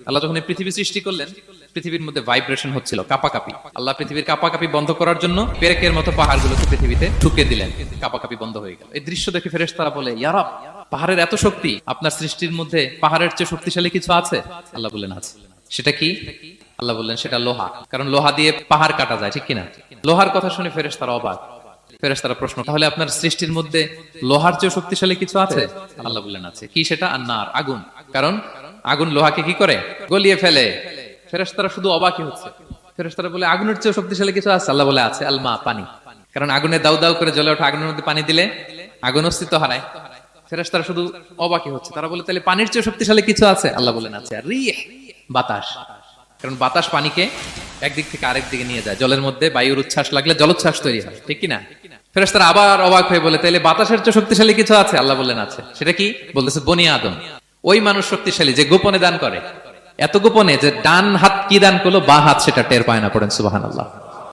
আল্লাহ যখন এই পৃথিবী সৃষ্টি করলেন, পৃথিবীর মধ্যে ভাইব্রেশন হচ্ছিল, কাপাকাপি। আল্লাহ পৃথিবীর কাপাকাপি বন্ধ করার জন্য পেরেকের মতো পাহাড়গুলোকে পৃথিবীতে ঠুকে দিলেন, কাপাকাপি বন্ধ হয়ে গেল। এই দৃশ্য দেখে ফেরেশতারা বলে, ইয়া রব, পাহাড়ের এত শক্তি, আপনার সৃষ্টির মধ্যে পাহাড়ের চেয়ে শক্তিশালী কিছু আছে? আল্লাহ বললেন আছে। সেটা কি? আল্লাহ বললেন সেটা লোহা, কারণ লোহা দিয়ে পাহাড় কাটা যায়, ঠিক কিনা? লোহার কথা শুনে ফেরেশতারা অবাক। ফেরেশতারা প্রশ্ন, তাহলে আপনার সৃষ্টির মধ্যে লোহার চেয়ে শক্তিশালী কিছু আছে? আল্লাহ বললেন আছে। কি সেটা? আন্নার, আগুন। কারণ আগুন লোহাকে কি করে? গলিয়ে ফেলে। ফেরেশতারা শুধু অবাকই হচ্ছে। ফেরেশতারা বলে, আগুনের চেয়ে শক্তিশালী কিছু আছে? আল্লাহ বলে আছে, আলমা, পানি। কারণ আগুনে দাউ দাউ করে জ্বলে ওঠা আগুনের মধ্যে পানি দিলে আগুন অস্তিত্ব হারায়। ফেরেশতারা শুধু অবাকই হচ্ছে। তারা বলে, তাহলে পানির চেয়ে শক্তিশালী কিছু আছে? আল্লাহ বলেন আছে, রিহ, বাতাস। কারণ বাতাস পানিকে একদিক থেকে আরেক দিকে নিয়ে যায়। জলের মধ্যে বায়ুর উচ্ছ্বাস লাগলে জলোচ্ছ্বাস তৈরি হয়, ঠিক কিনা? ফেরেশতারা আবার অবাক হয়ে বলে, তাহলে বাতাসের চেয়ে শক্তিশালী কিছু আছে? আল্লাহ বললেন আছে। সেটা কি? বলতেছে বনি আদম। ওই মানুষ শক্তিশালী যে গোপনে দান করে, এত গোপনে যে ডান হাত কি দান করলো, বা হাত সেটা টের পায় না। পড়েন সুবহানাল্লাহ।